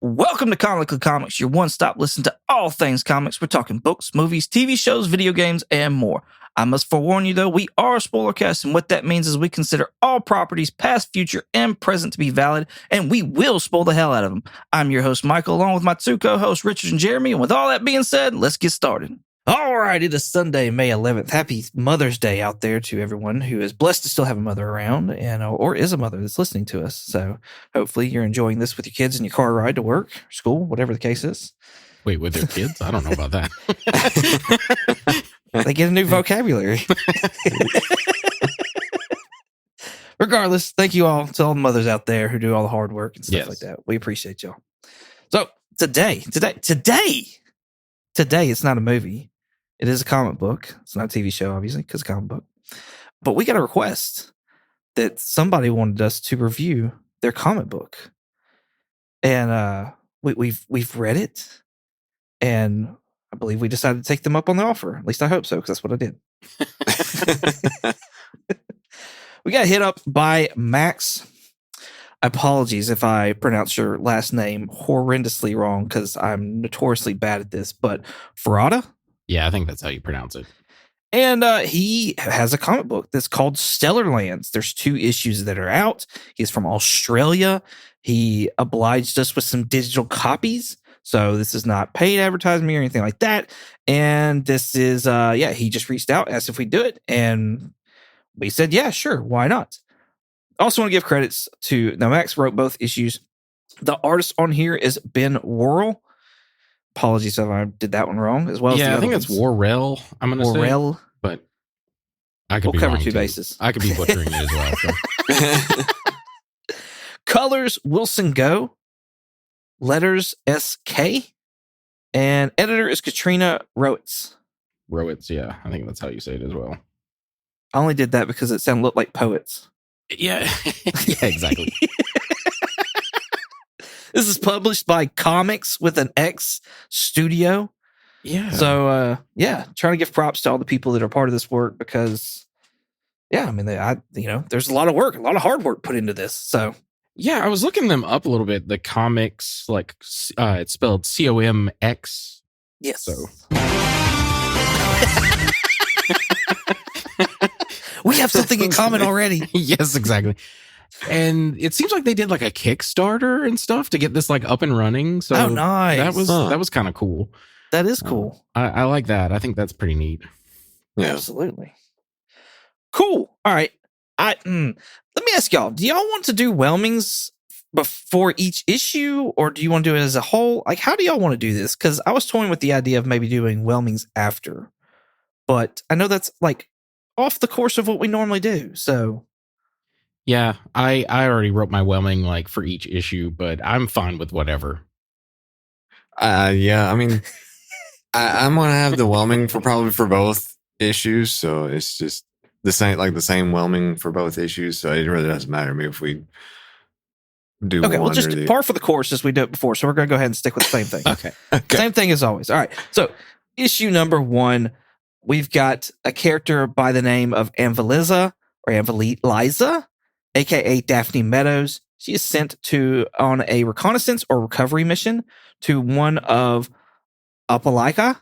Welcome to Comically Comics, your one-stop listen to all things comics. We're talking books, movies, TV shows, video games, and more. I must forewarn you, though, we are a spoiler cast, and what that means is we consider all properties, past, future, and present, to be valid, and we will spoil the hell out of them. I'm your host, Michael, along with my two co-hosts, Richard and Jeremy, and with all that being said, let's get started. All right, it is Sunday, May 11th. Happy Mother's Day out there to everyone who is blessed to still have a mother around and or is a mother that's listening to us. So hopefully you're enjoying this with your kids in your car ride to work, school, whatever the case is. Wait, with their kids? I don't know about that. They get a new vocabulary. Regardless, thank you all to all the mothers out there who do all the hard work and stuff like that. We appreciate y'all. So today, it's not a movie. It is a comic book. It's not a TV show, obviously, because it's a comic book. But we got a request that somebody wanted us to review their comic book. And we've read it. And I believe we decided to take them up on the offer. At least I hope so, because that's what I did. We got hit up by Max. Apologies if I pronounce your last name horrendously wrong, because I'm notoriously bad at this. But Ferrada? Yeah, I think that's how you pronounce it. And he has a comic book that's called Stellarlands. There's 2 issues that are out. He's from Australia. He obliged us with some digital copies. So this is not paid advertising or anything like that. And this is, he just reached out, asked if we do it. And we said, yeah, sure. Why not? Also want to give credits to, now Max wrote both issues. The artist on here is Ben Worrell. Apologies if I did that one wrong as well. Yeah, I think it's Worrell. I'm going to say, but I could be cover wrong 2 too. bases. I could be butchering it as well. So. Colors Wilson Go, letters SK, and editor is Katrina Rowitz. Rowitz, yeah, I think that's how you say it as well. I only did that because it sounded like poets. Yeah, yeah, exactly. This is published by Comics with an X Studio. Yeah. So, trying to give props to all the people that are part of this work because, I mean, there's a lot of work, a lot of hard work put into this. So, yeah, I was looking them up a little bit. The comics, it's spelled COMX. Yes. So. We have something in common already. Yes, exactly. And it seems like they did like a Kickstarter and stuff to get this like up and running. So nice. That was kind of cool. That is cool. I like that. I think that's pretty neat. Yeah. Absolutely. Cool. All right. Let me ask y'all, do y'all want to do Whelmings before each issue, or do you want to do it as a whole? Like, how do y'all want to do this? Because I was toying with the idea of maybe doing Whelmings after, but I know that's like off the course of what we normally do. So, yeah, I already wrote my Whelming like for each issue, but I'm fine with whatever. Yeah, I mean, I'm gonna have the Whelming for both issues, so it's just the same Whelming for both issues. So it really doesn't matter to me if we do. Okay, well, just par for the course as we did it before. So we're gonna go ahead and stick with the same thing. Okay. Same thing as always. All right. So issue number 1, we've got a character by the name of Anveliza, aka Daphne Meadows. She is sent on a reconnaissance or recovery mission to one of Opelika.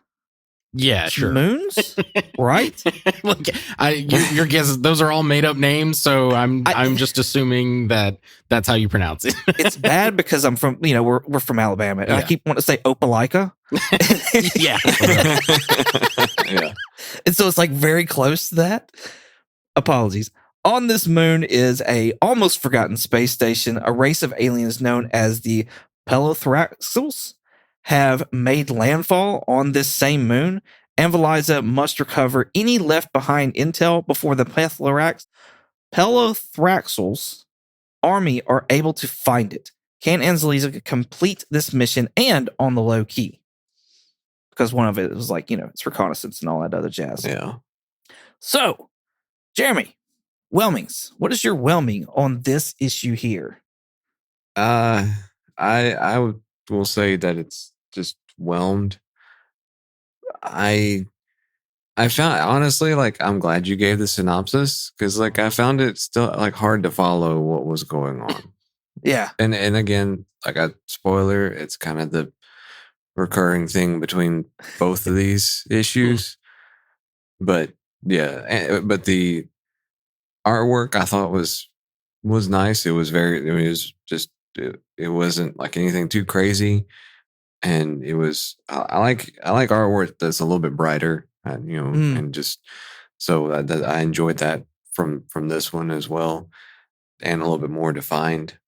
Yeah, sure. Moons, right? Look, your guesses, those are all made up names, so I'm just assuming that that's how you pronounce it. It's bad because I'm from, we're from Alabama, and I keep wanting to say Opelika. Yeah. Yeah. And so it's like very close to that. Apologies. On this moon is a almost forgotten space station. A race of aliens known as the Pelothraxels have made landfall on this same moon. Anveliza must recover any left behind intel before the Pelothraxels army are able to find it. Can Anveliza complete this mission and on the low key? Because one of it was like, it's reconnaissance and all that other jazz. Yeah. So, Jeremy, Whelmings, what is your Whelming on this issue here? I will say that it's just whelmed. I found, honestly, like, I'm glad you gave the synopsis because, like, I found it still like hard to follow what was going on. Yeah. And again, like a spoiler, it's kind of the recurring thing between both of these issues. But yeah, but the artwork I thought was nice. It was very. It was just. It wasn't like anything too crazy, and it was. I like artwork that's a little bit brighter, and just so I enjoyed that from this one as well, and a little bit more defined.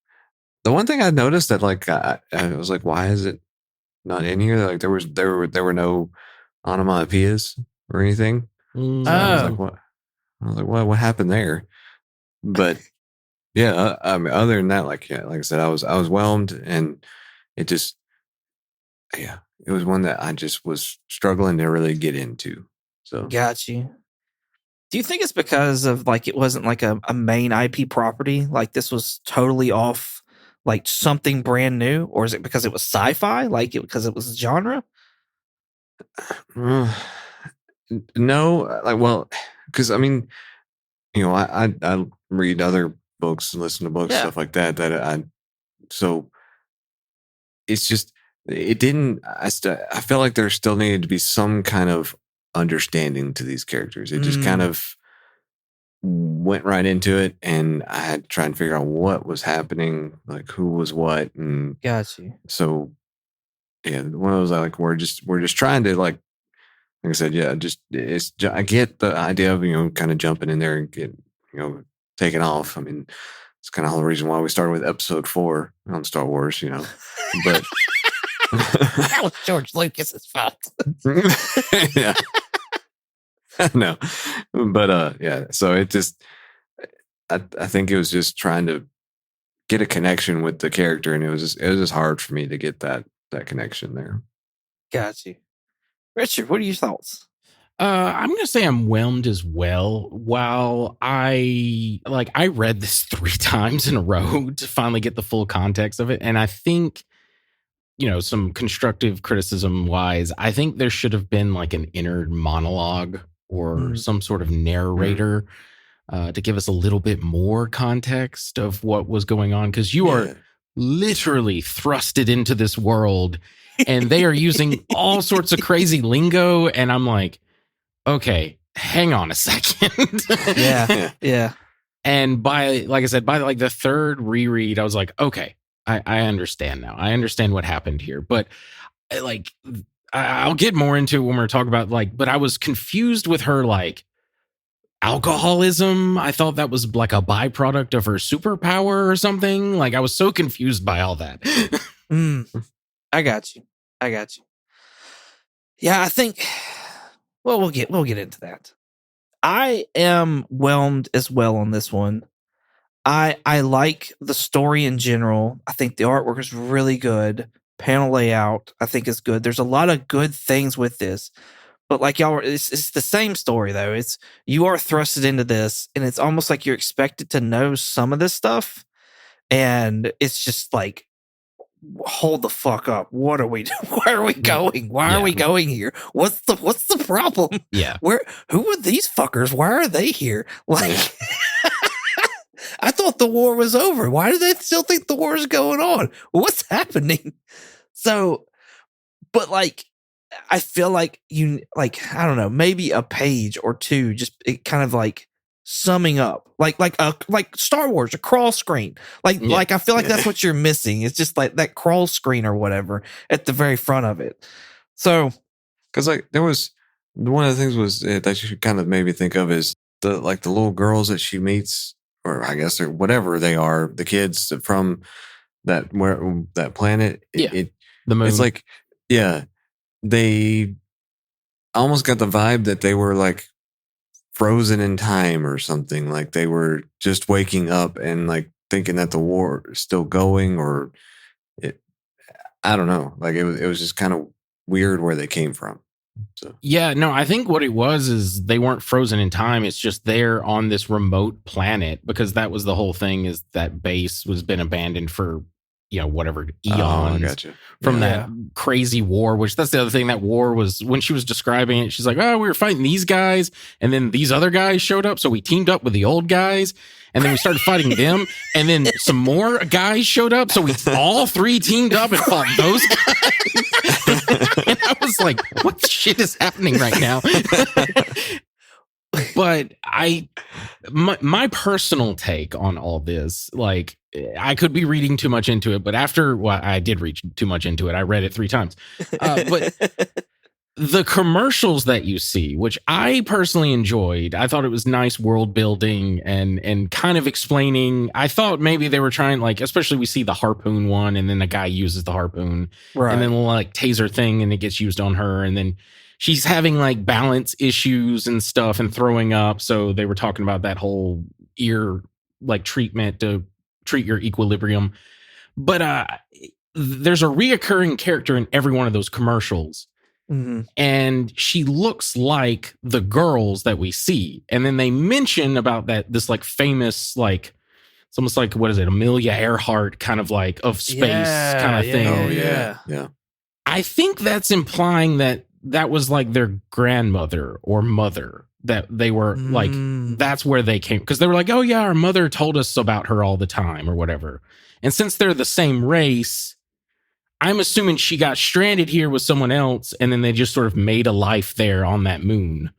The one thing I noticed that like I was like, why is it not in here? Like there were no onomatopoeias or anything. So I was like, what? I was like, what happened there? But yeah, I mean, other than that, like I said, I was whelmed, and it just it was one that I just was struggling to really get into. So Got you. Do you think it's because of like it wasn't like a main IP property? Like this was totally off, like something brand new, or is it because it was sci-fi? Like it because it was genre? no, like because I mean, I read other books and listen to books, stuff like that. So it's just it didn't. I felt like there still needed to be some kind of understanding to these characters. It just kind of went right into it, and I had to try and figure out what was happening, like who was what, and Got you. so yeah, one of those like we're just trying to like I said, I get the idea of kind of jumping in there and get taking off. I mean, it's kind of the whole reason why we started with episode 4 on Star Wars, but That was George Lucas's fault. yeah. No, but yeah. So it just, I think it was just trying to get a connection with the character, and it was just hard for me to get that connection there. Got you, Richard. What are your thoughts? I'm gonna say I'm whelmed as well. While I read this 3 times in a row to finally get the full context of it, and I think some constructive criticism wise, I think there should have been like an inner monologue or some sort of narrator to give us a little bit more context of what was going on, because you are literally thrusted into this world and they are using all sorts of crazy lingo, and I'm like, okay, hang on a second. Yeah. And by the third reread, I was like, okay, I understand now. I understand what happened here. But like, I'll get more into it when we're talking about but I was confused with her alcoholism. I thought that was like a byproduct of her superpower or something. Like I was so confused by all that. I got you. Yeah, I think. Well, we'll get into that. I am whelmed as well on this one. I like the story in general. I think the artwork is really good. Panel layout, I think, is good. There's a lot of good things with this. But like y'all, it's the same story though. It's you are thrusted into this, and it's almost like you're expected to know some of this stuff, and it's just like, hold the fuck up. What are we doing? Where are we going? Why are we going here? What's the problem? Yeah. Who are these fuckers? Why are they here? Like, I thought the war was over. Why do they still think the war is going on? What's happening? So, but like, I feel like I don't know, maybe a page or two, just it kind of like summing up, like Star Wars, a crawl screen. Like I feel like that's what you're missing. It's just like that crawl screen or whatever at the very front of it. So, because like there was one of the things was that you kind of made me think of is the little girls that she meets, or I guess or whatever they are, the kids from that planet. The moon. It's like they almost got the vibe that they were like frozen in time or something. Like they were just waking up and like thinking that the war is still going, or I don't know. Like it was just kind of weird where they came from. So yeah, no, I think what it was is they weren't frozen in time. It's just they're on this remote planet, because that was the whole thing, is that base was been abandoned for whatever Oh, eons gotcha. from Yeah. that crazy war, which that's the other thing. That war was, when she was describing it, she's like, oh, we were fighting these guys and then these other guys showed up. So we teamed up with the old guys and then we started fighting them. And then some more guys showed up. So we all three teamed up and fought those guys. And I was like, what the shit is happening right now? But my personal take on all this, like, I could be reading too much into it, but I did read too much into it. I read it 3 times. But the commercials that you see, which I personally enjoyed, I thought it was nice world building and kind of explaining. I thought maybe they were trying, like, especially we see the harpoon one, and then the guy uses the harpoon, Right. and then the like taser thing, and it gets used on her, and then she's having like balance issues and stuff and throwing up. So they were talking about that whole ear like treatment to treat your equilibrium. But there's a reoccurring character in every one of those commercials. Mm-hmm. And she looks like the girls that we see. And then they mention about this like famous, like, it's almost like, what is it? Amelia Earhart kind of like of space kind of thing. Oh, Yeah. yeah. I think that's implying that was like their grandmother or mother, that they were like, that's where they came. Because they were like, oh yeah, our mother told us about her all the time or whatever. And since they're the same race, I'm assuming she got stranded here with someone else and then they just sort of made a life there on that moon.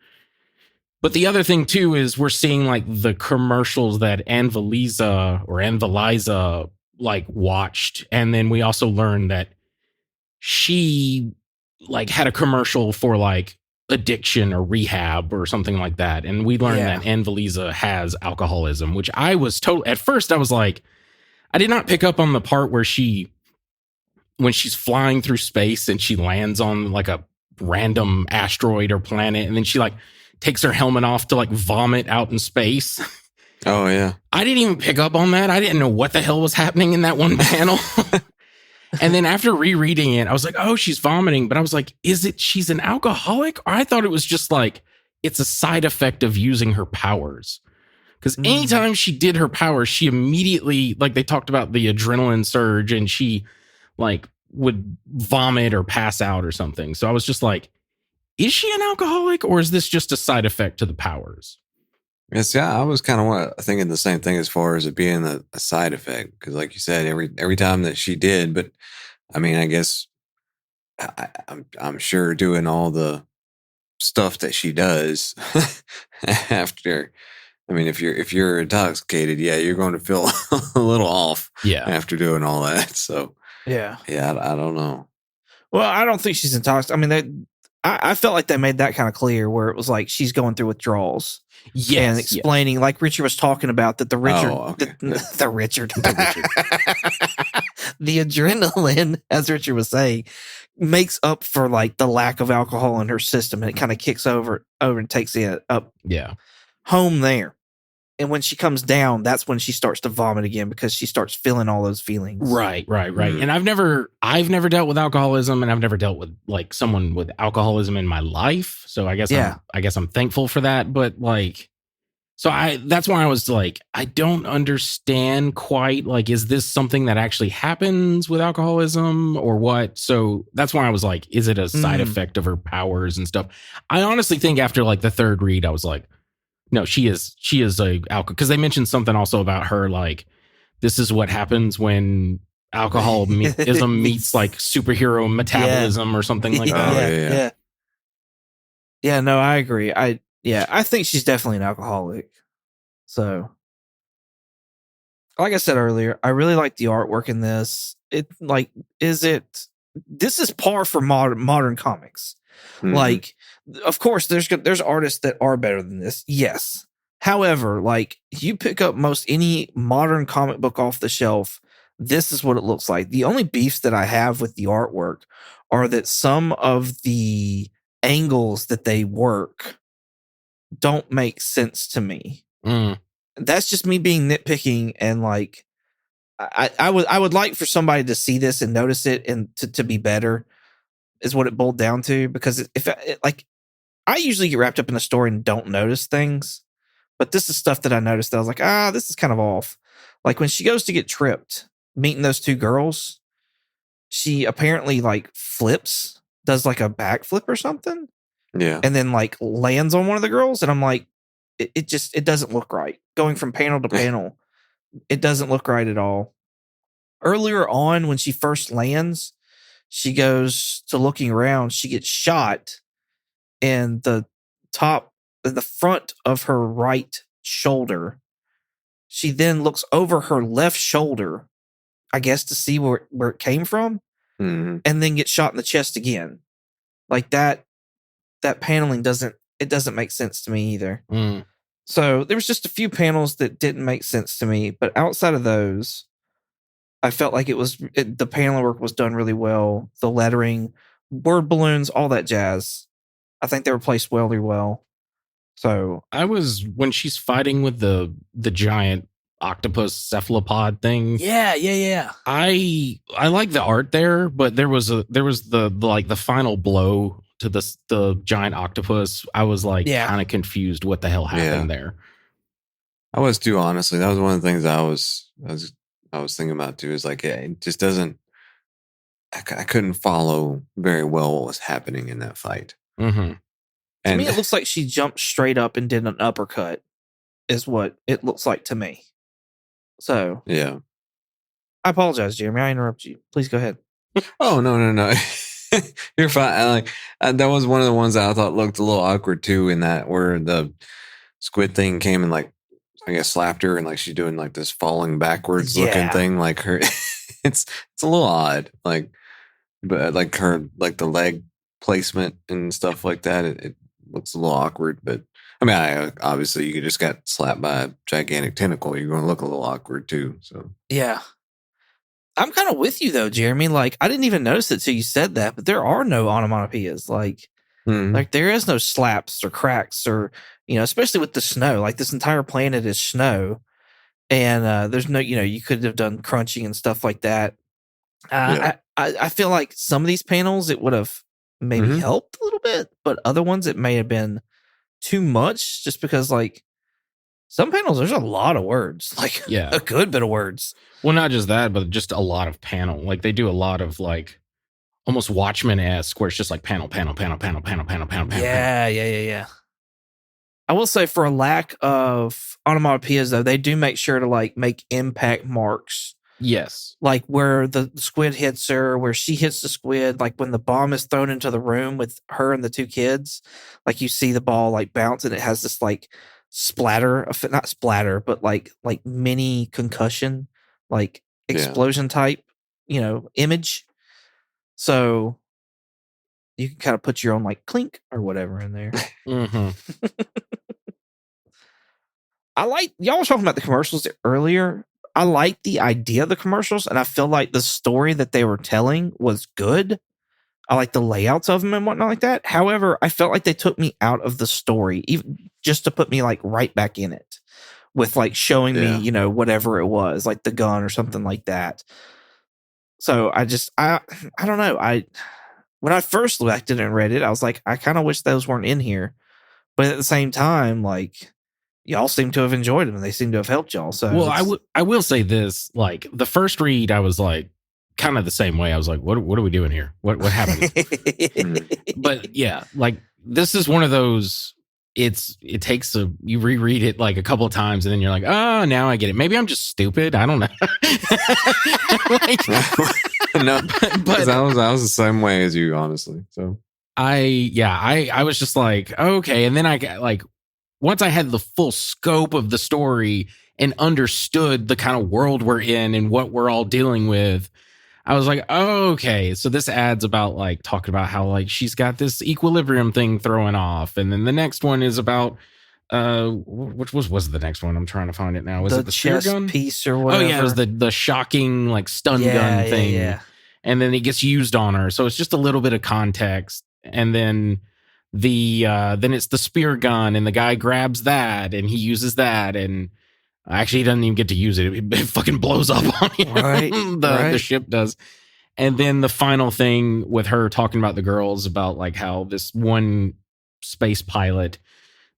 But the other thing too is we're seeing like the commercials that Anveliza like watched. And then we also learned that she like had a commercial for like addiction or rehab or something like that. And we learned that Anveliza has alcoholism, which I was at first I was like, I did not pick up on the part where when she's flying through space and she lands on like a random asteroid or planet, and then she like takes her helmet off to like vomit out in space. Oh yeah. I didn't even pick up on that. I didn't know what the hell was happening in that one panel. And then after rereading it, I was like, oh, she's vomiting. But I was like, she's an alcoholic? Or I thought it was just like, it's a side effect of using her powers. Because anytime she did her powers, she immediately, like they talked about the adrenaline surge, and she like would vomit or pass out or something. So I was just like, is she an alcoholic, or is this just a side effect to the powers? Yes, yeah, I was kind of thinking the same thing as far as it being a side effect, because, like you said, every time that she did, but I mean, I guess I'm sure doing all the stuff that she does after. I mean, if you're intoxicated, yeah, you're going to feel a little off, after doing all that. So yeah, I don't know. Well, I don't think she's intoxicated. I mean, I felt like they made that kind of clear, where it was like she's going through withdrawals. Yes, and explaining, like Richard was talking about, that the adrenaline, as Richard was saying, makes up for like the lack of alcohol in her system, and it kind of kicks over and takes it up home there. And when she comes down, that's when she starts to vomit again, because she starts feeling all those feelings. Right. And I've never dealt with alcoholism, and I've never dealt with like someone with alcoholism in my life. So I guess I'm thankful for that. But like, so that's why I was like, I don't understand quite, like, is this something that actually happens with alcoholism or what? So that's why I was like, is it a side effect of her powers and stuff? I honestly think after like the third read, I was like, no, she is a alcohol, because they mentioned something also about her, like, this is what happens when alcoholism meets like superhero metabolism or something like that. Yeah, no, I agree. I think she's definitely an alcoholic. So, like I said earlier, I really like the artwork in this. This is par for modern comics. Mhm. Like, of course, there's artists that are better than this. Yes. However, like, you pick up most any modern comic book off the shelf, this is what it looks like. The only beefs that I have with the artwork are that some of the angles that they work don't make sense to me. That's just me being nitpicking, and like, I would like for somebody to see this and notice it and to be better, is what it boiled down to. Because I usually get wrapped up in a story and don't notice things, but this is stuff that I noticed that I was like, this is kind of off. Like when she goes to get tripped meeting those two girls, she apparently like flips, does like a backflip or something, Yeah. and then like lands on one of the girls. And I'm like, it doesn't look right. Going from panel to panel, it doesn't look right at all. Earlier on, when she first lands, she goes to looking around. She gets shot in the front of her right shoulder. She then looks over her left shoulder, I guess, to see where it came from, Mhm. and then gets shot in the chest again. Like that paneling doesn't make sense to me either. Mm. So there was just a few panels that didn't make sense to me, but outside of those, I felt like the panel work was done really well. The lettering, word balloons, all that jazz. I think they were placed really well. So When she's fighting with the giant octopus cephalopod thing. yeah. I like the art there, but there was the final blow to the giant octopus. I was like kind of confused what the hell happened there. I was too, honestly. That was one of the things I was thinking about too, is like, it just doesn't, I couldn't follow very well what was happening in that fight. Mm-hmm. To me, it looks like she jumped straight up and did an uppercut, is what it looks like to me. So, yeah. I apologize, Jeremy. I interrupted you. Please go ahead. Oh, no. You're fine. That was one of the ones that I thought looked a little awkward too, in that where the squid thing came and like, I guess, slapped her, and like she's doing like this falling backwards looking thing. Like her, it's a little odd. Like, but like her, like the leg placement and stuff like that, it looks a little awkward. But I mean, obviously you just got slapped by a gigantic tentacle. You're going to look a little awkward too. So yeah, I'm kind of with you though, Jeremy. Like, I didn't even notice it till you said that, but there are no onomatopoeias. Like there is no slaps or cracks, or especially with the snow. Like, this entire planet is snow, and there's no, you could have done crunching and stuff like that. I feel like some of these panels it would have maybe helped a little bit, but other ones it may have been too much, just because like some panels there's a lot of words, like a good bit of words. Well, not just that, but just a lot of panel. Like, they do a lot of like almost Watchmen-esque, where it's just like panel. Yeah. I will say, for a lack of onomatopoeias, though, they do make sure to like make impact marks. Yes. Like where the squid hits her, where she hits the squid, like when the bomb is thrown into the room with her and the two kids, like you see the ball like bounce, and it has this like splatter, not splatter, but like mini concussion, like explosion type, image. So you can kind of put your own like clink or whatever in there. I like, y'all were talking about the commercials earlier. I like the idea of the commercials, and I feel like the story that they were telling was good. I like the layouts of them and whatnot like that. However, I felt like they took me out of the story, even just to put me like right back in it, with like showing me, whatever it was, like the gun or something like that. So I don't know. When I first looked at it and read it, I was like, I kind of wish those weren't in here. But at the same time, like, y'all seem to have enjoyed them, and they seem to have helped y'all. So, well, I will say this: like, the first read, I was like, kind of the same way. I was like, what are we doing here? What happened? But yeah, like, this is one of those. It takes you reread it like a couple of times, and then you're like, oh, now I get it. Maybe I'm just stupid. I don't know. No, but I was the same way as you, honestly. So I was just like, okay. And then I got like, once I had the full scope of the story and understood the kind of world we're in and what we're all dealing with, I was like, oh, okay. So this ad's about like talking about how like she's got this equilibrium thing throwing off. And then the next one is about which was the next one? I'm trying to find it now. Was it the spear gun piece or whatever? Oh yeah, it was the shocking like stun gun thing. Yeah. And then it gets used on her. So it's just a little bit of context. And then then it's the spear gun, and the guy grabs that and he uses that, and actually he doesn't even get to use it. It fucking blows up on him. Right. The ship does. And then the final thing with her talking about the girls, about like how this one space pilot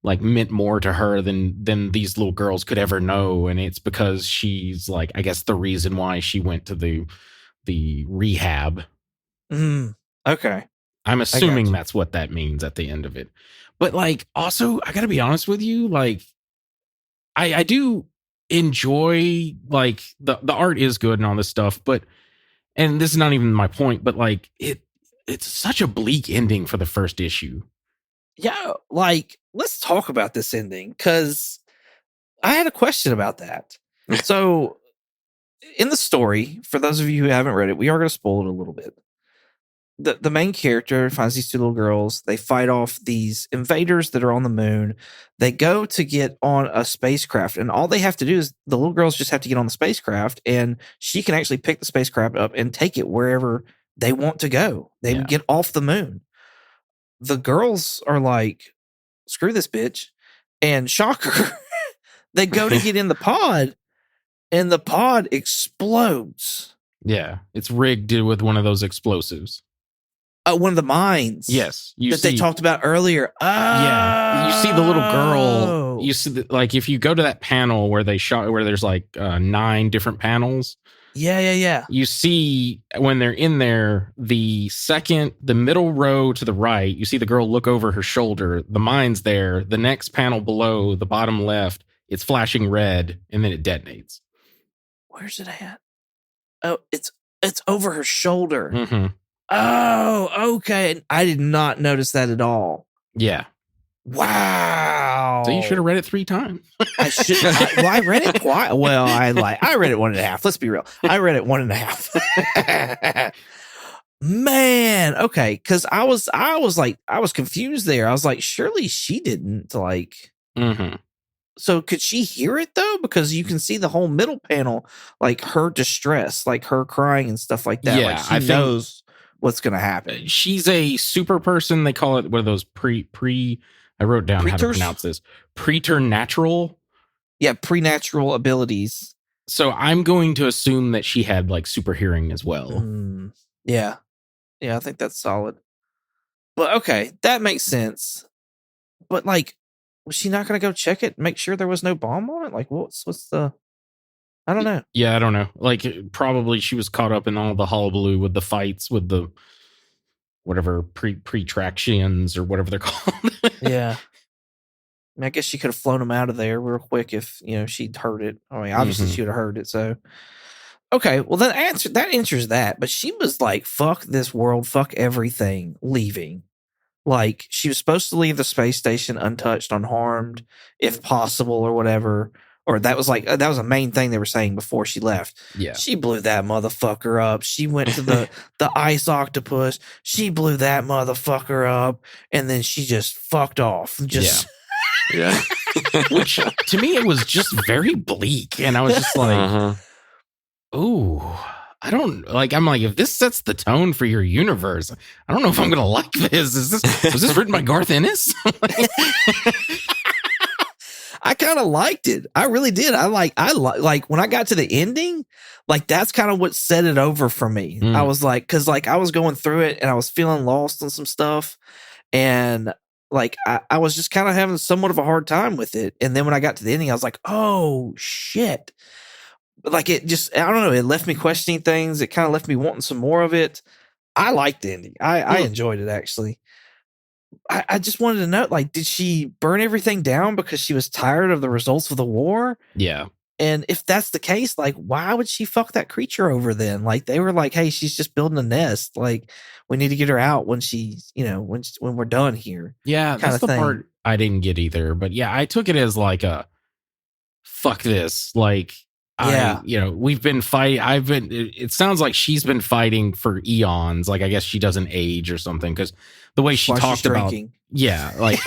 like meant more to her than these little girls could ever know, and it's because she's like, I guess the reason why she went to the rehab. Okay. I'm assuming you. that's what that means at the end of it. But like, also, I gotta be honest with you, like, I do enjoy, like, the art is good and all this stuff, but, and this is not even my point, but like it's such a bleak ending for the first issue. Yeah, like, let's talk about this ending, because I had a question about that. So, in the story, for those of you who haven't read it, we are going to spoil it a little bit. The main character finds these two little girls. They fight off these invaders that are on the moon. They go to get on a spacecraft, and all they have to do is the little girls just have to get on the spacecraft, and she can actually pick the spacecraft up and take it wherever they want to go. They get off the moon. The girls are like, screw this bitch. And shocker, they go to get in the pod, and the pod explodes. Yeah, it's rigged with one of those explosives. One of the mines. Yes, they talked about earlier. Yeah, you see the little girl. You see, like, if you go to that panel where they shot, where there's like 9 different panels. Yeah. You see when they're in there, the middle row to the right, you see the girl look over her shoulder. The mine's there. The next panel below, the bottom left, it's flashing red, and then it detonates. Where's it at? Oh, it's over her shoulder. Mm-hmm. Oh, okay. I did not notice that at all. Yeah. Wow. So you should have read it 3 times. I should. I read it quite well. I read it 1.5. Let's be real. I read it 1.5. Man, okay. Because I was confused there. I was like, surely she didn't like. Mm-hmm. So could she hear it though? Because you can see the whole middle panel, like her distress, like her crying and stuff like that. Yeah, like she knows what's going to happen. She's a super person. They call it, what are those I wrote down how to pronounce this. Preternatural. Yeah, preternatural abilities. So I'm going to assume that she had like super hearing as well. Yeah, I think that's solid. But okay, that makes sense. But like, was she not going to go check it, make sure there was no bomb on it? Like, what's the? I don't know. Yeah, I don't know. Like, probably she was caught up in all the hullabaloo with the fights with the whatever pre-tractions or whatever they're called. Yeah. I mean, I guess she could have flown him out of there real quick if, she'd heard it. I mean, obviously she would have heard it. So, okay. Well, that answers that. But she was like, fuck this world, fuck everything, leaving. Like, she was supposed to leave the space station untouched, unharmed, if possible, or whatever. Or that was a main thing they were saying before she left. Yeah. She blew that motherfucker up. She went to the ice octopus. She blew that motherfucker up. And then she just fucked off. Yeah. Which, to me, it was just very bleak. And I was just like, ooh, I don't like, I'm like, if this sets the tone for your universe, I don't know if I'm going to like this. Was this written by Garth Ennis? I kind of liked it. I really did. I like when I got to the ending, like that's kind of what set it over for me. I was like, cause like I was going through it and I was feeling lost on some stuff. And like, I was just kind of having somewhat of a hard time with it. And then when I got to the ending, I was like, oh shit. Like it just, I don't know. It left me questioning things. It kind of left me wanting some more of it. I liked the ending. I enjoyed it actually. I just wanted to know, like, did she burn everything down because she was tired of the results of the war? Yeah. And if that's the case, like, why would she fuck that creature over then? Like, they were like, hey, she's just building a nest. Like, we need to get her out when she's, when we're done here. Yeah, that's the part I didn't get either. But yeah, I took it as like a, fuck this. Like, yeah. We've been fighting. It sounds like she's been fighting for eons. Like, I guess she doesn't age or something because the way she talked about, yeah, like,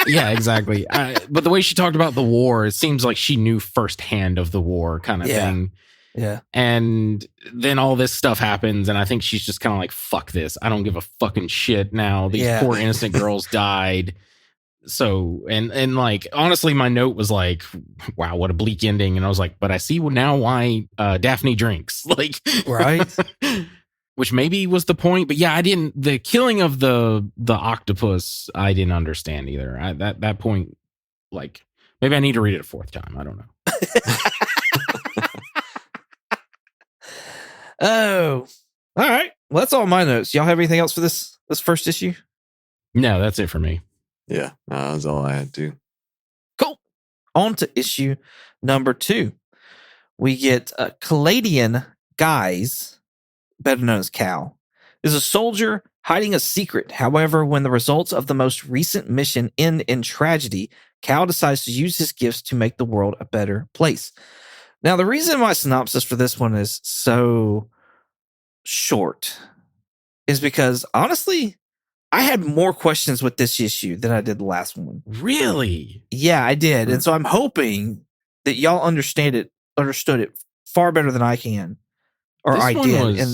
yeah, exactly. But the way she talked about the war, it seems like she knew firsthand of the war kind of thing. Yeah. And then all this stuff happens. And I think she's just kind of like, fuck this. I don't give a fucking shit now. These poor innocent girls died. So, and like, honestly, my note was like, wow, what a bleak ending. And I was like, but I see now why Daphne drinks. Like, right. which maybe was the point. But yeah, the killing of the octopus, I didn't understand either. That point, like, maybe I need to read it a fourth time. I don't know. Oh, all right. Well, that's all my notes. Y'all have anything else for this first issue? No, that's it for me. Yeah, that was all I had to. Cool. On to issue number 2. We get Caladian Guys, better known as Cal, is a soldier hiding a secret. However, when the results of the most recent mission end in tragedy, Cal decides to use his gifts to make the world a better place. Now, the reason my synopsis for this one is so short is because, honestly, I had more questions with this issue than I did the last one. Really? Yeah, I did. And so I'm hoping that y'all understood it far better than I can. Or I did.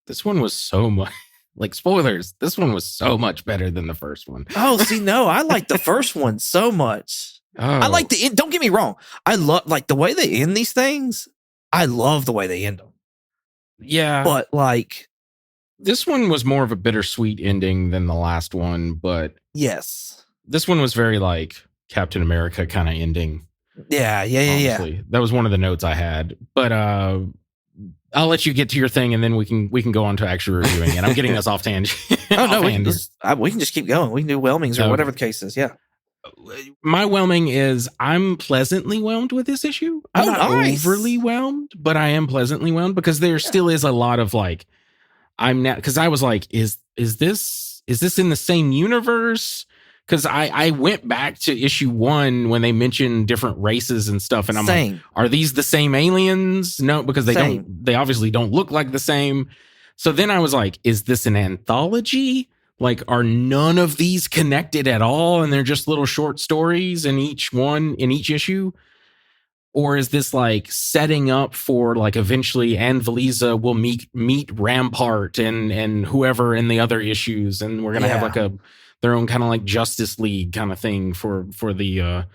This one was so much, like, spoilers, this one was so much better than the first one. Oh, see, no, I like the first one so much. Oh. I like the end. Don't get me wrong. I love, like, the way they end these things. I love the way they end them. Yeah. But, like, this one was more of a bittersweet ending than the last one, but yes, this one was very, like, Captain America kind of ending. Yeah. That was one of the notes I had. But I'll let you get to your thing, and then we can go on to actually reviewing it. I'm getting us off tangent. Oh no, we can just keep going. We can do whelmings or whatever the case is. Yeah. My whelming is I'm pleasantly whelmed with this issue. I'm not overly whelmed, but I am pleasantly whelmed because there still is a lot of, like, because I was like, is this in the same universe? Because I went back to issue 1 when they mentioned different races and stuff, and I'm like, are these the same aliens? No, because they obviously don't look like the same. So then I was like, is this an anthology? Like, are none of these connected at all, and they're just little short stories in each issue? Or is this, like, setting up for, like, eventually Anne-Valisa will meet Rampart and whoever in the other issues, and we're gonna have like their own kind of like Justice League kind of thing for the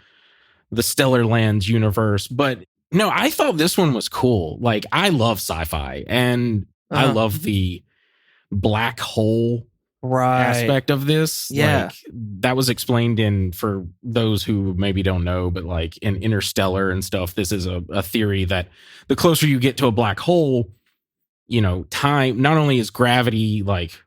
Stellarlands universe. But no, I thought this one was cool. Like, I love sci-fi, and I love the black hole aspect of this. Yeah. Like, that was explained in, for those who maybe don't know, but like in Interstellar and stuff, this is a theory that the closer you get to a black hole, you know, time, not only is gravity like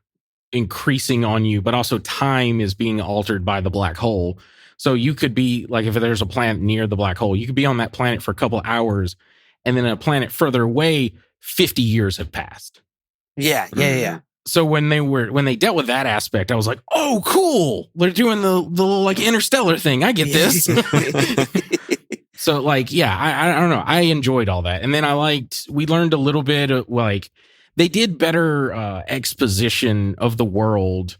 increasing on you, but also time is being altered by the black hole. So you could be like, if there's a planet near the black hole, you could be on that planet for a couple of hours, and then a planet further away, 50 years have passed. Yeah. So when they dealt with that aspect, I was like, oh, cool. They're doing the little, like, interstellar thing. I get this. So, like, yeah, I don't know. I enjoyed all that. And then we learned a little bit of, like, they did better exposition of the world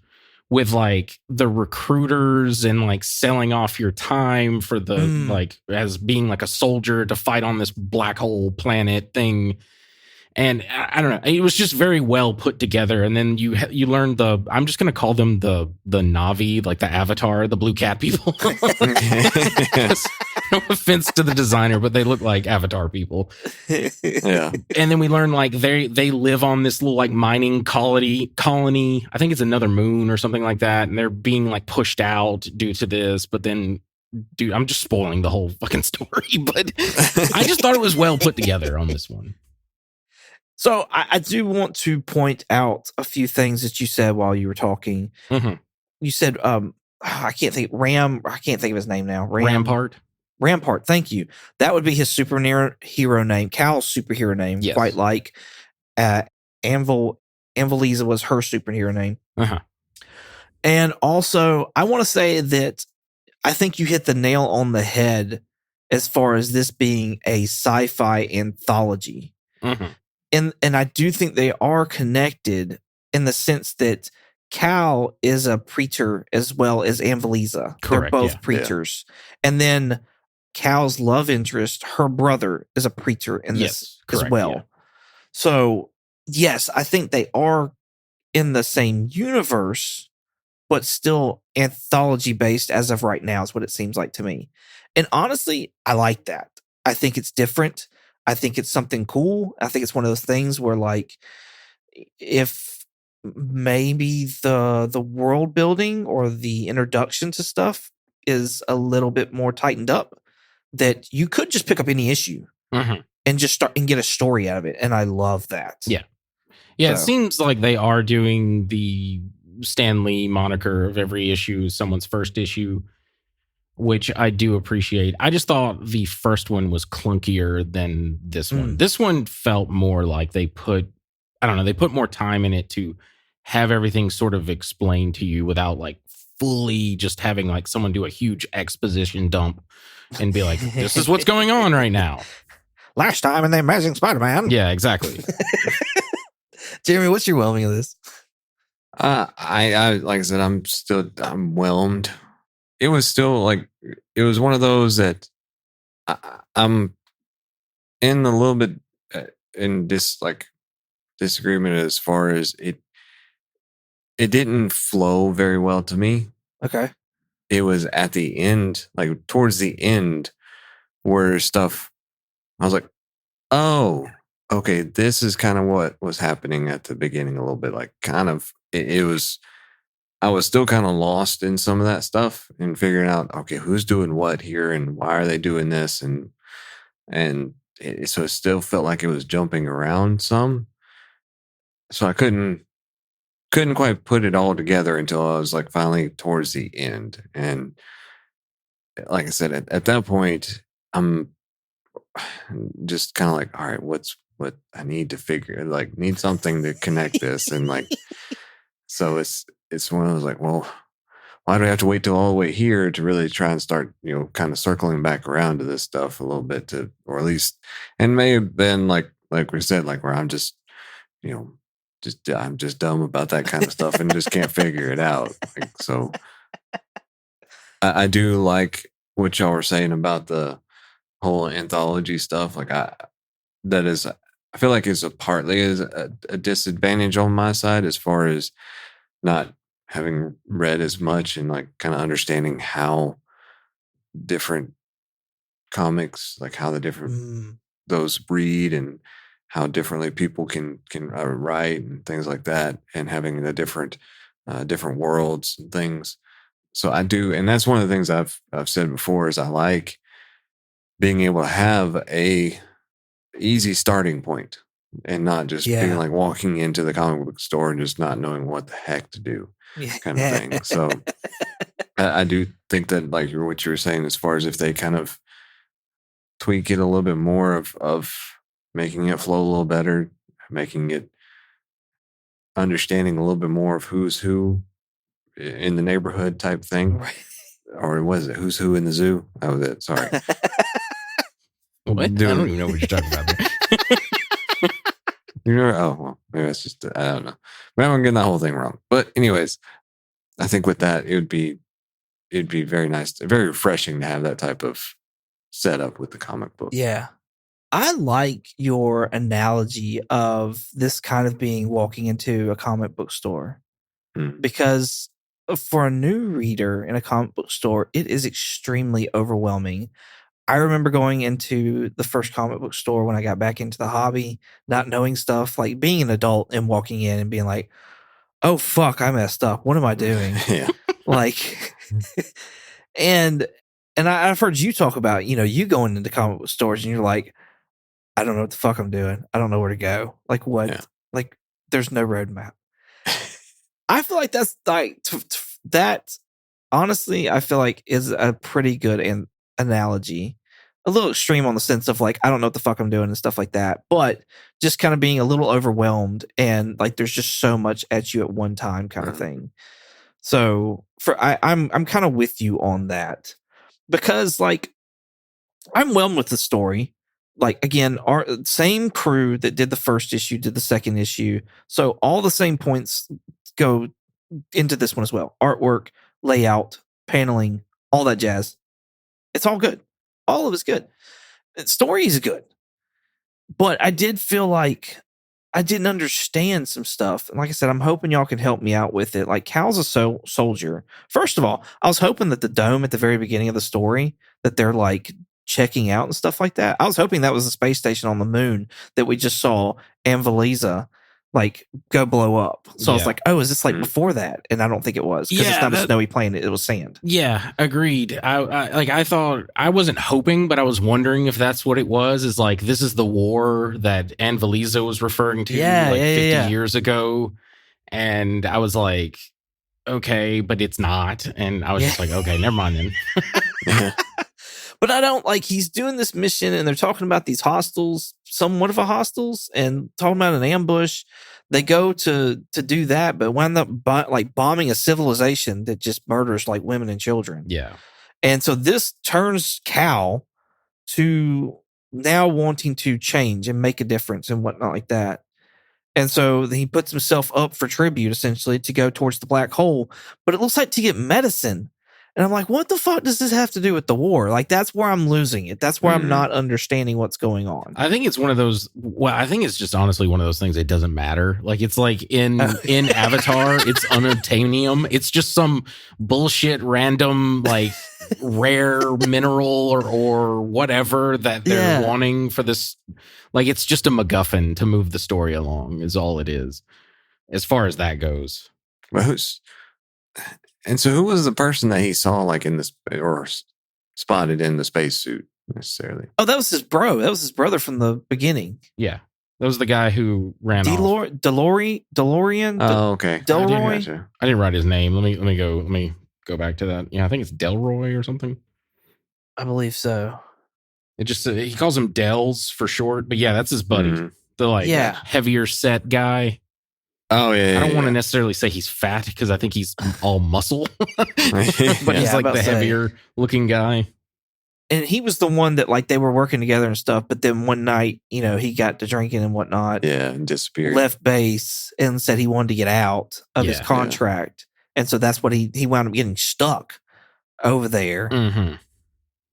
with, like, the recruiters and, like, selling off your time for the, like, as being like a soldier to fight on this black hole planet thing. And I don't know, it was just very well put together. And then you learned I'm just going to call them the Na'vi, like the Avatar, the blue cat people. No offense to the designer, but they look like Avatar people. Yeah. And then we learned, like, they live on this little, like, mining colony. I think it's another moon or something like that. And they're being, like, pushed out due to this. But then, dude, I'm just spoiling the whole fucking story. But I just thought it was well put together on this one. So I do want to point out a few things that you said while you were talking. Mm-hmm. You said, I can't think of his name now. Rampart. Thank you. That would be his superhero name. Cal's superhero name. Yes. Quite like Anne-Valisa was her superhero name. Uh-huh. And also, I want to say that I think you hit the nail on the head as far as this being a sci-fi anthology. Mm-hmm. And I do think they are connected in the sense that Cal is a preacher as well as Anne-Valisa. They're both preachers. Yeah. And then Cal's love interest, her brother, is a preacher in this as well. Yeah. So, yes, I think they are in the same universe, but still anthology-based as of right now is what it seems like to me. And honestly, I like that. I think it's different. I think it's something cool. I think it's one of those things where, like, if maybe the world building or the introduction to stuff is a little bit more tightened up, that you could just pick up any issue and just start and get a story out of it. And I love that. Yeah. Yeah, it So- seems like they are doing the Stan Lee moniker of every issue, someone's first issue, which I do appreciate. I just thought the first one was clunkier than this one. This one felt more like they put more time in it to have everything sort of explained to you without like fully just having like someone do a huge exposition dump and be like, this is what's going on right now. Last time in the Amazing Spider-Man. Yeah, exactly. Jeremy, what's your whelming of this? I like I said, I'm whelmed. It was still like, it was one of those that I'm in a little bit in disagreement as far as it didn't flow very well to me. Okay. It was at the end, like towards the end, where stuff, I was like, oh, okay, this is kind of what was happening at the beginning a little bit. Like kind of, it was, I was still kind of lost in some of that stuff and figuring out, okay, who's doing what here and why are they doing this? So it still felt like it was jumping around some. So I couldn't quite put it all together until I was like finally towards the end. And like I said, at that point, I'm just kind of like, all right, what I need to figure, like need something to connect this. And like, so it's one of those like, well, why do I have to wait till all the way here to really try and start, kind of circling back around to this stuff a little bit or at least, and may have been like we said, like where I'm just, I'm just dumb about that kind of stuff and just can't figure it out. Like, so I do like what y'all were saying about the whole anthology stuff. Like I feel like it's partly a disadvantage on my side as far as not having read as much and like kind of understanding how different comics, like how the different those read and how differently people can write and things like that, and having the different worlds and things. So I do, and that's one of the things I've said before is I like being able to have a easy starting point and not just being like walking into the comic book store and just not knowing what the heck to do, kind of thing. So I do think that like what you were saying, as far as if they kind of tweak it a little bit more of making it flow a little better, making it understanding a little bit more of who's who in the neighborhood type thing. Right. Or was it who's who in the zoo? That was it. Sorry. What? I don't even know what you're talking about there. Oh, well, maybe that's just, I don't know. Maybe I'm getting that whole thing wrong. But anyways, I think with that, it'd be very nice, very refreshing to have that type of setup with the comic book. Yeah. I like your analogy of this kind of being walking into a comic book store, because for a new reader in a comic book store, it is extremely overwhelming. I remember going into the first comic book store when I got back into the hobby, not knowing stuff, like being an adult and walking in and being like, oh, fuck, I messed up. What am I doing? Yeah. Like, and I've heard you talk about, you going into comic book stores and you're like, I don't know what the fuck I'm doing. I don't know where to go. Like what? Yeah. Like there's no roadmap. I feel like that's like that. Honestly, I feel like is a pretty good analogy. A little extreme on the sense of like I don't know what the fuck I'm doing and stuff like that, but just kind of being a little overwhelmed and like there's just so much at you at one time, kind of thing. So I'm kind of with you on that, because like I'm whelmed with the story. Like again, our same crew that did the first issue did the second issue, so all the same points go into this one as well. Artwork, layout, paneling, all that jazz. It's all good. All of it's good. The story is good. But I did feel like I didn't understand some stuff. And like I said, I'm hoping y'all can help me out with it. Like Cal's a soldier. First of all, I was hoping that the dome at the very beginning of the story that they're like checking out and stuff like that, I was hoping that was the space station on the moon that we just saw, Anvaliza, like go blow up. So I was Yeah. like, oh, is this like Mhm. before that? And I don't think it was, because it's Yeah, not a that- snowy planet, it was sand. Yeah, agreed. I thought, I wasn't hoping, but I was wondering if that's what it was. Is like, this is the war that Anne Valiza was referring to Yeah, like yeah, 50 yeah. years ago. And I was like, okay, but it's not. And I was just like, okay, never mind then. But I don't like, he's doing this mission and they're talking about these hostiles, somewhat of a hostiles, and talking about an ambush. They go to do that, but wind up like bombing a civilization that just murders like women and children. Yeah. And so this turns Cal to now wanting to change and make a difference and whatnot like that. And so he puts himself up for tribute, essentially, to go towards the black hole. But it looks like to get medicine. And I'm like, what the fuck does this have to do with the war? Like, that's where I'm losing it. That's where I'm not understanding what's going on. I think it's one of those. Well, I think it's just honestly one of those things. It doesn't matter. Like, it's like in Avatar, it's unobtainium. It's just some bullshit, random, like rare mineral or whatever that they're wanting for this. Like, it's just a MacGuffin to move the story along. Is all it is, as far as that goes. Well, and so who was the person that he saw like in this or spotted in the spacesuit necessarily? Oh, that was his bro. That was his brother from the beginning. Yeah. That was the guy who ran off. DeLorean? Oh, okay. Delroy? I didn't write his name. Let me go back to that. Yeah, I think it's Delroy or something. I believe so. It just he calls him Dells for short, but yeah, that's his buddy. Mm-hmm. The heavier set guy. Oh yeah. I don't want to necessarily say he's fat because I think he's all muscle, but he's like the heavier looking guy. And he was the one that like they were working together and stuff. But then one night, he got to drinking and whatnot. Yeah, and disappeared. Left base and said he wanted to get out of his contract, and so that's what he wound up getting stuck over there. Mm-hmm.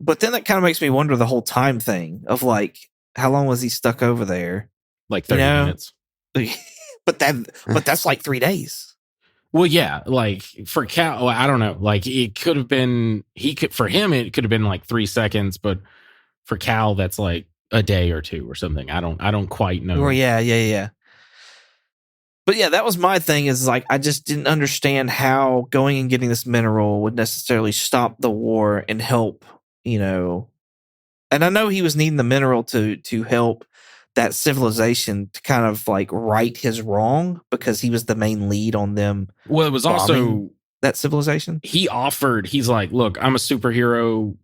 But then that kind of makes me wonder the whole time thing of like, how long was he stuck over there? Like 30 minutes. But that's like 3 days. Well, yeah, like for Cal, I don't know. Like it could have been for him it could have been like 3 seconds, but for Cal that's like a day or two or something. I don't quite know. Or yeah. But yeah, that was my thing, is like I just didn't understand how going and getting this mineral would necessarily stop the war and help, And I know he was needing the mineral to help that civilization to kind of like right his wrong, because he was the main lead on them. Well, it was also that civilization. He's like, look, I'm a superhero.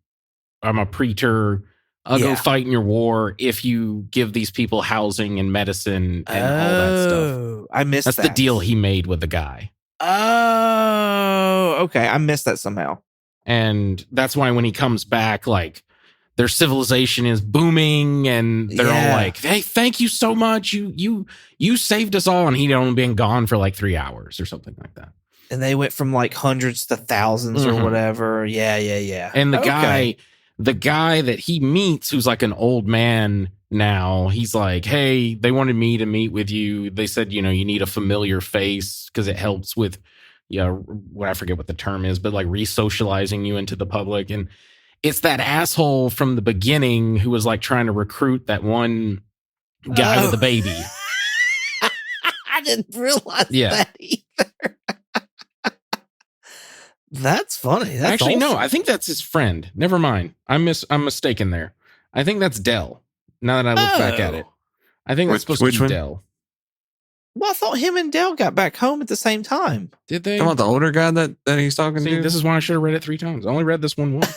I'm a preacher. I'll go fight in your war if you give these people housing and medicine and all that stuff. I missed that. That's the deal he made with the guy. Oh, okay. I missed that somehow. And that's why when he comes back, like, their civilization is booming and they're all like, hey, thank you so much. You saved us all. And he'd only been gone for like 3 hours or something like that. And they went from like hundreds to thousands or whatever. Yeah. And the guy that he meets, who's like an old man now, he's like, hey, they wanted me to meet with you. They said, you need a familiar face because it helps with, what I forget what the term is, but like re-socializing you into the public. And it's that asshole from the beginning who was like trying to recruit that one guy with the baby. I didn't realize that either. That's funny. That's actually awesome. No. I think that's his friend. Never mind. I'm mistaken there. I think that's Dell. Now that I look back at it, I think that's supposed to be Dell. Well, I thought him and Dell got back home at the same time. Did they? Talking about the older guy that he's talking to. This is why I should have read it 3 times. I only read this one once.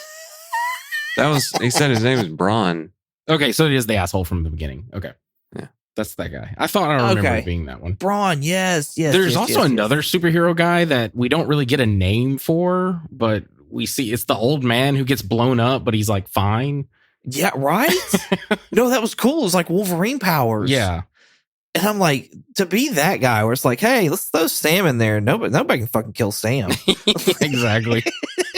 He said his name is Braun. Okay, so it is the asshole from the beginning. Okay. Yeah. That's that guy. I thought I remember it being that one. Braun, yes. There's also another superhero guy that we don't really get a name for, but we see it's the old man who gets blown up, but he's like fine. Yeah, right? No, that was cool. It was like Wolverine powers. Yeah. And I'm like, to be that guy where it's like, hey, let's throw Sam in there. Nobody can fucking kill Sam. Exactly.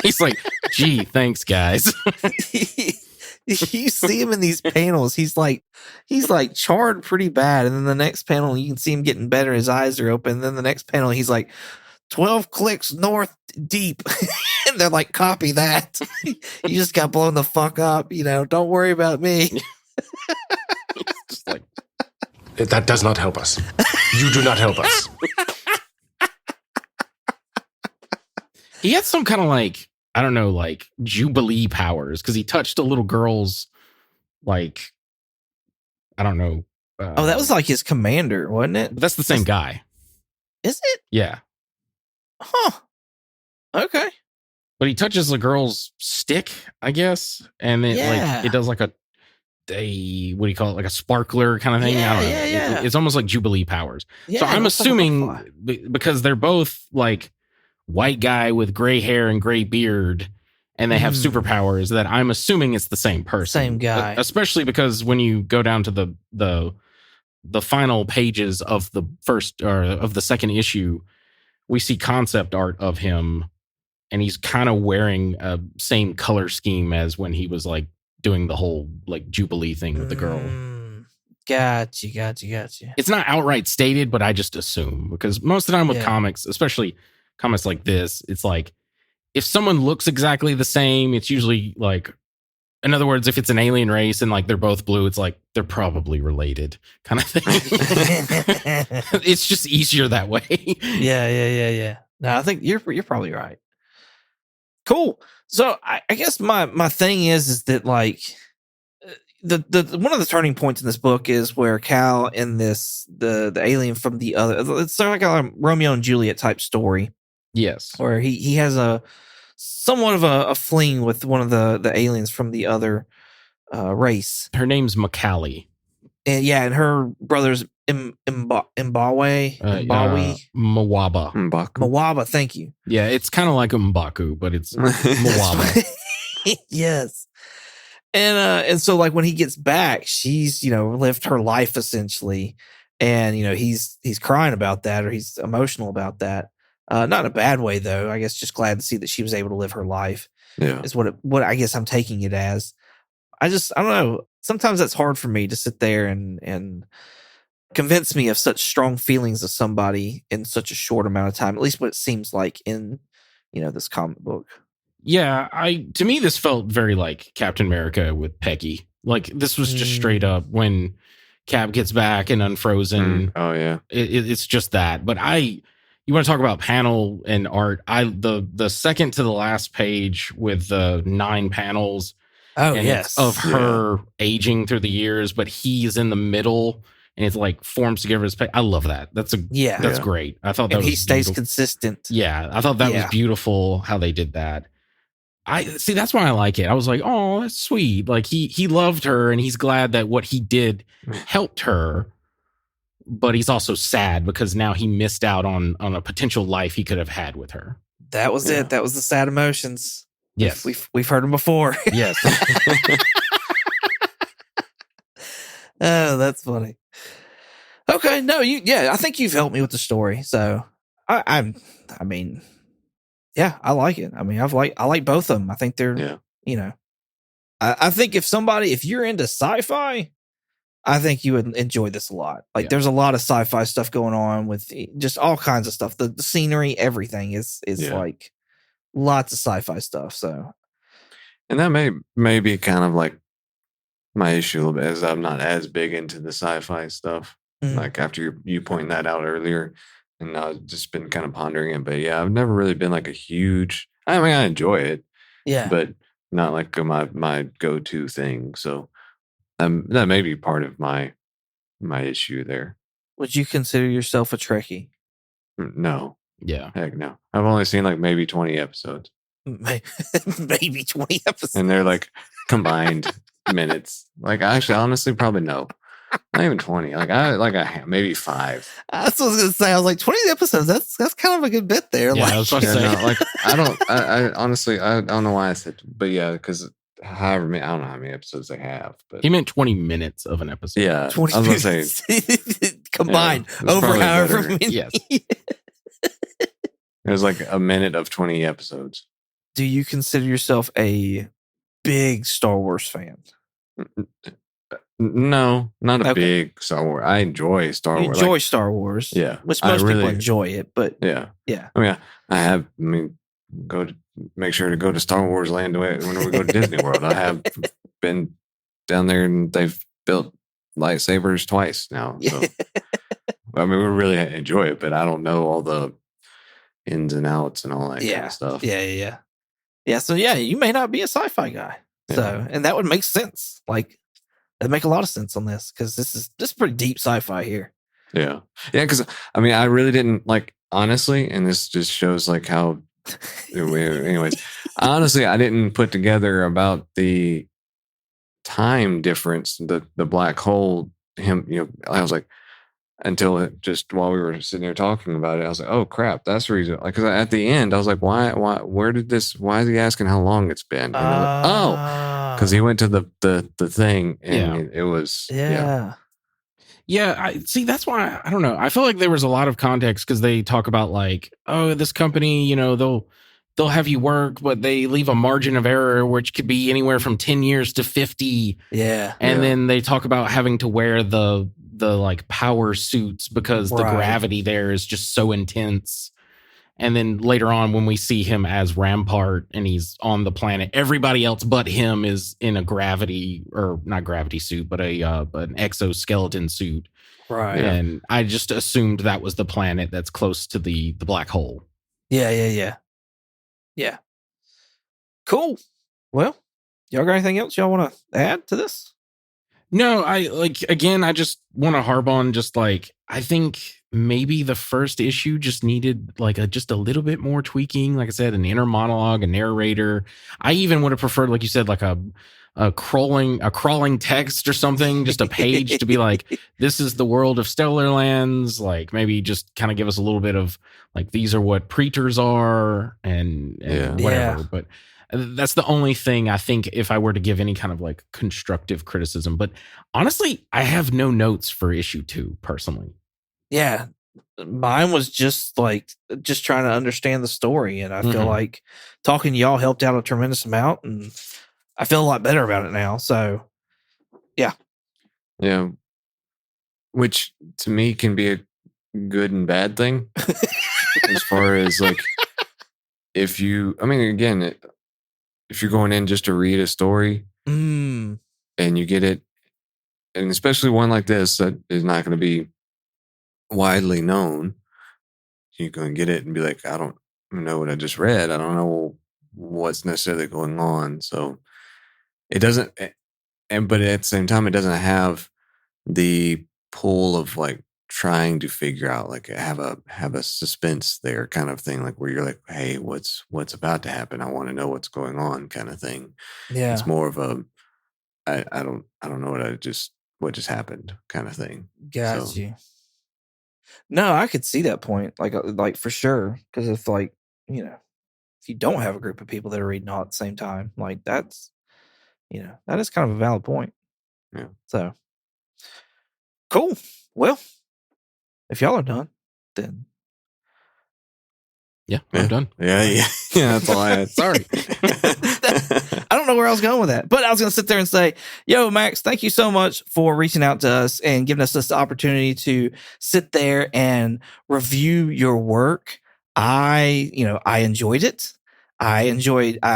He's like, gee, thanks, guys. You see him in these panels. He's like charred pretty bad. And then the next panel, you can see him getting better. His eyes are open. And then the next panel, he's like 12 clicks north deep. And they're like, copy that. You just got blown the fuck up. Don't worry about me. Just like, That does not help us. You do not help us. He had some kind of like, I don't know, like Jubilee powers because he touched a little girl's, like, I don't know. Oh, that was like his commander, wasn't it? But that's the same guy. Is it? Yeah. Huh. Okay. But he touches the girl's stick, I guess. And then like it does like a what do you call it? Like a sparkler kind of thing. I don't know. Yeah. It's almost like Jubilee powers. Yeah, so I'm it looks like a assuming butterfly. because they're both like white guy with gray hair and gray beard, and they have superpowers, that I'm assuming it's the same person. Same guy. Especially because when you go down to the final pages of the first or of the second issue, we see concept art of him, and he's kind of wearing a same color scheme as when he was like doing the whole like Jubilee thing with the girl. Gotcha. It's not outright stated, but I just assume, because most of the time with comics, especially comics like this, it's like if someone looks exactly the same, it's usually like, in other words, if it's an alien race and like they're both blue, it's like they're probably related kind of thing. It's just easier that way. Yeah. No, I think you're probably right. Cool. So I guess my thing is that like the one of the turning points in this book is where Cal and the alien from the other, it's sort of like a Romeo and Juliet type story. Yes. Where he has a somewhat of a fling with one of the aliens from the other race. Her name's McCallie. And her brother's Mbawe. Mwaba. Mwaba, thank you. Yeah, it's kind of like M'Baku, but it's Mwaba. Yes. And so like when he gets back, she's, lived her life essentially. And, he's crying about that, or he's emotional about that. Not in a bad way though. I guess just glad to see that she was able to live her life. Yeah. Is what I guess I'm taking it as. I don't know. Sometimes that's hard for me to sit there and convince me of such strong feelings of somebody in such a short amount of time, at least what it seems like in, this comic book. Yeah, to me this felt very like Captain America with Peggy. Like this was just straight up when Cap gets back and Unfrozen. Oh yeah. It's just that. But you want to talk about panel and art? The second to the last page with the 9 panels. Oh, yes. Of her aging through the years, but he's in the middle and it's like forms together his I love that. That's great. I thought that was he stays beautiful. Consistent. Yeah, I thought that was beautiful how they did that. I see, that's why I like it. I was like, oh, that's sweet. Like he loved her and he's glad that what he did helped her, but he's also sad because now he missed out on a potential life he could have had with her. That was it. That was the sad emotions. Yes. We've heard them before. Yes. Oh, that's funny. Okay, no, I think you've helped me with the story. So I mean, I like it. I mean, I like both of them. I think they're, I think if you're into sci-fi, I think you would enjoy this a lot. Like there's a lot of sci-fi stuff going on with just all kinds of stuff. The scenery, everything is like lots of sci-fi stuff. So, and that may be kind of like my issue a little bit, as I'm not as big into the sci-fi stuff. Like after you pointing that out earlier, and I've just been kind of pondering it. But yeah, I've never really been like a huge. I mean, I enjoy it, but not like my go-to thing. So that may be part of my issue there. Would you consider yourself a Trekkie? No. Yeah. Heck no. I've only seen like maybe 20 episodes. Maybe 20 episodes. And they're like combined minutes. Like actually, honestly, probably no. Not even 20. Like maybe 5. That's what I was gonna say. I was like, 20 episodes. That's kind of a good bit there. Yeah, like, I was about to say. No, like I honestly I don't know why I said, but yeah, because however many, I don't know how many episodes they have, but he meant 20 minutes of an episode. Yeah, 20 I was gonna say combined it's over probably however better. many. Yes. There's like a minute of 20 episodes. Do you consider yourself a big Star Wars fan? No, not a big Star Wars. I enjoy Star Wars. Enjoy Star Wars, yeah, which most people enjoy it. But yeah. I mean, I make sure to go to Star Wars Land when we go to Disney World. I have been down there, and they've built lightsabers twice now. So I mean, we really enjoy it, but I don't know all the ins and outs and all that kind of stuff. Yeah. So yeah, you may not be a sci-fi guy. So, and that would make sense. Like, that'd make a lot of sense on this because this is pretty deep sci-fi here. Yeah. Because I mean, I really didn't like, honestly, and this just shows like how. Anyways, honestly, I didn't put together about the time difference, the black hole. I was like, until it just while we were sitting there talking about it, I was like, oh crap, that's the reason. Like, because at the end, I was like, why, where did this? Why is he asking how long it's been? And I was like, oh, because he went to the thing, and it was Yeah, I see. That's why I don't know. I feel like there was a lot of context because they talk about like, oh, this company, they'll have you work, but they leave a margin of error, which could be anywhere from 10 years to 50. Yeah. And then they talk about having to wear the like power suits because the gravity there is just so intense. And then later on, when we see him as Rampart and he's on the planet, everybody else but him is in a gravity or not gravity suit, but an exoskeleton suit. Right. And I just assumed that was the planet that's close to the black hole. Yeah. Cool. Well, y'all got anything else y'all want to add to this? No, I just want to harp on just like, I think maybe the first issue just needed like just a little bit more tweaking. Like I said, an inner monologue, a narrator. I even would have preferred, like you said, like a crawling text or something, just a page to be like, this is the world of Stellarlands. Like maybe just kind of give us a little bit of like, these are what preators are and whatever. But that's the only thing I think if I were to give any kind of like constructive criticism. But honestly, I have no notes for issue 2 personally. Yeah. Mine was just trying to understand the story. And I feel like talking to y'all helped out a tremendous amount. And I feel a lot better about it now. So, yeah. Yeah. Which to me can be a good and bad thing. As far as like, if you're going in just to read a story and you get it, and especially one like this that is not going to be widely known, you're going to get it and be like, I don't know what I just read. I don't know what's necessarily going on. So it doesn't, but at the same time, it doesn't have the pull of like trying to figure out, like have a suspense there kind of thing, like where you're like, hey, what's about to happen? I want to know what's going on kind of thing. Yeah. It's more of a I don't know what just happened kind of thing. Got you. No, I could see that point, like for sure. Because if like, if you don't have a group of people that are reading all at the same time, like that's, that is kind of a valid point. Yeah. So cool. Well, if y'all are done, then I'm done. Yeah. That's all I had. Sorry. I don't know where I was going with that, but I was going to sit there and say, yo, Max, thank you so much for reaching out to us and giving us this opportunity to sit there and review your work. I enjoyed it. I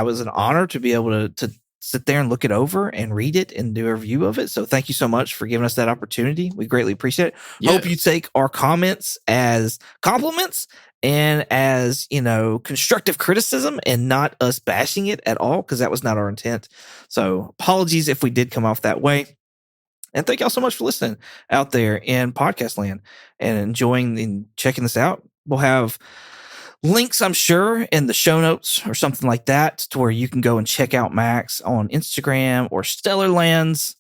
was an honor to be able to sit there and look it over and read it and do a review of it. So thank you so much for giving us that opportunity. We greatly appreciate it. Yes. Hope you take our comments as compliments and as, constructive criticism and not us bashing it at all, because that was not our intent. So apologies if we did come off that way. And thank y'all so much for listening out there in podcast land and enjoying and checking this out. We'll have links, I'm sure, in the show notes or something like that to where you can go and check out Max on Instagram or Stellarlands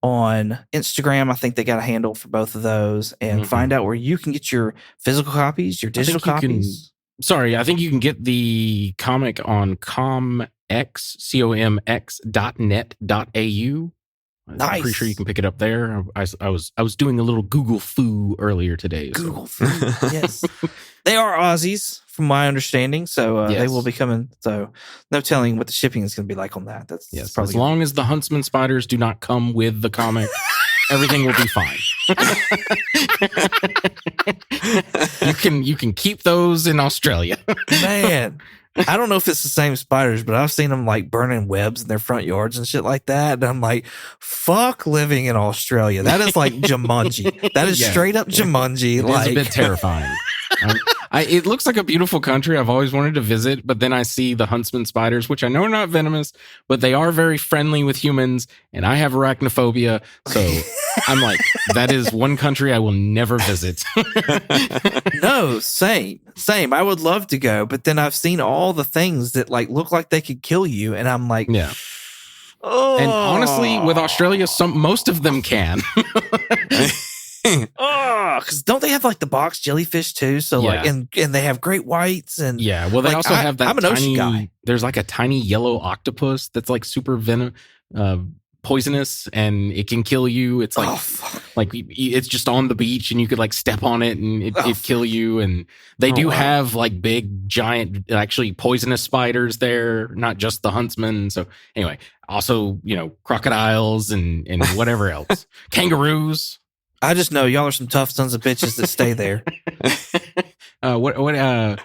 on Instagram. I think they got a handle for both of those, and find out where you can get your physical copies, your digital copies. I think you can get the comic on comx.net.au. Nice. I'm pretty sure you can pick it up there. I was doing a little Google foo earlier today. Google foo, yes. They are Aussies, from my understanding, so they will be coming. So no telling what the shipping is going to be like on that. That's probably as long as the Huntsman spiders do not come with the comic, everything will be fine. You can keep those in Australia. Man, I don't know if it's the same spiders, but I've seen them like burning webs in their front yards and shit like that. And I'm like, fuck living in Australia. That is like Jumanji. That is straight up Jumanji. It is a bit terrifying. It looks like a beautiful country I've always wanted to visit, but then I see the huntsman spiders, which I know are not venomous, but they are very friendly with humans, and I have arachnophobia, so I'm like, that is one country I will never visit. No, same. I would love to go, but then I've seen all the things that like look like they could kill you, and I'm like, yeah. Oh. And honestly, with Australia, most of them can. Oh, because don't they have like the box jellyfish too? So like, and they have great whites and yeah. Well, they like, also have that. I'm an ocean guy. There's like a tiny yellow octopus that's like super poisonous, and it can kill you. It's like it's just on the beach, and you could like step on it, and it'd kill you. And they do have like big, giant, actually poisonous spiders there, not just the huntsman. So anyway, also crocodiles and whatever else, kangaroos. I just know y'all are some tough sons of bitches that stay there. What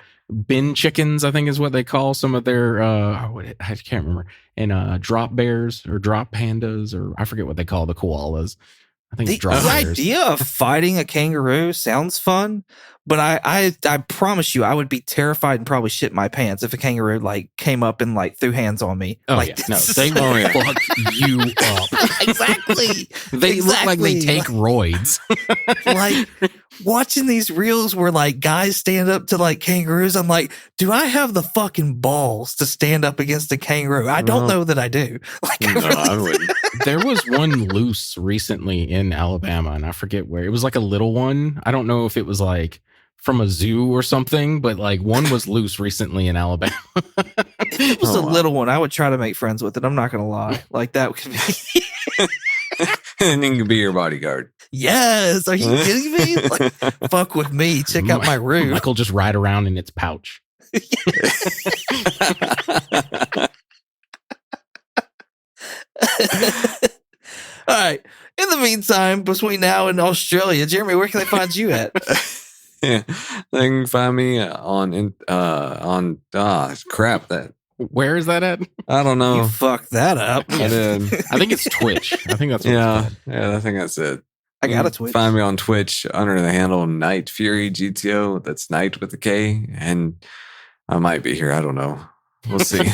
bin chickens, I think is what they call some of their I can't remember. And drop bears or drop pandas, or I forget what they call the koalas. I think it's drop bears. The idea of fighting a kangaroo sounds fun, but I promise you I would be terrified and probably shit my pants if a kangaroo like came up and like threw hands on me. Oh like, yeah, no, they will fuck you up. Exactly. They look like they take roids. Like watching these reels where like guys stand up to like kangaroos, I'm like, do I have the fucking balls to stand up against a kangaroo? I don't know that I do. Like, I wouldn't. There was one loose recently in Alabama, and I forget where. It was like a little one. I don't know if it was like from a zoo or something, but like one was loose recently in Alabama. If it was a little one, I would try to make friends with it. I'm not gonna lie. Like that could be. And he can be your bodyguard. Yes. Are you kidding me? Like, fuck with me. Check out my room. Michael just ride around in its pouch. All right. In the meantime, between now and Australia, Jeremy, where can they find you at? Yeah, they can find me on crap. That where is that at? I don't know. You fucked that up. I did. I think it's Twitch. I think that's what yeah. I think that's it. I got a Twitch. Find me on Twitch under the handle Night Fury GTO. That's Night with a K, and I might be here. I don't know. We'll see.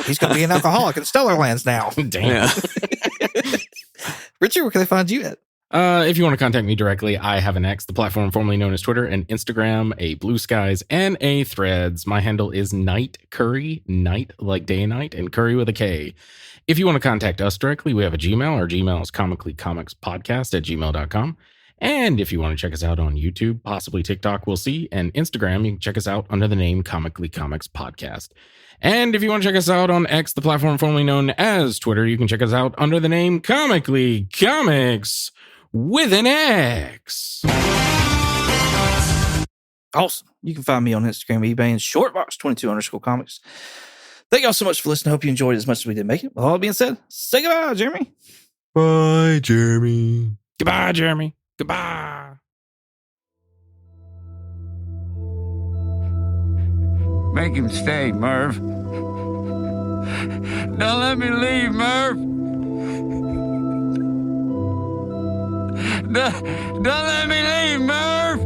He's going to be an alcoholic in Stellarlands now. Damn. Yeah. Richard, where can they find you at? If you want to contact me directly, I have an X, the platform formerly known as Twitter, and Instagram, a Blue Skies, and a Threads. My handle is Night Curry, night like day and night, and Curry with a K. If you want to contact us directly, we have a Gmail. Our Gmail is comicallycomicspodcast@gmail.com. And if you want to check us out on YouTube, possibly TikTok, we'll see, and Instagram, you can check us out under the name Comically Comics Podcast. And if you want to check us out on X, the platform formerly known as Twitter, you can check us out under the name Comically Comics with an X. Awesome. You can find me on Instagram, eBay, and shortbox22_comics. Thank y'all so much for listening. Hope you enjoyed it as much as we did make it. With all that being said, say goodbye, Jeremy. Bye, Jeremy. Goodbye, Jeremy. Goodbye. Make him stay, Merv. Don't let me leave, Merv. Don't let me leave, Merv.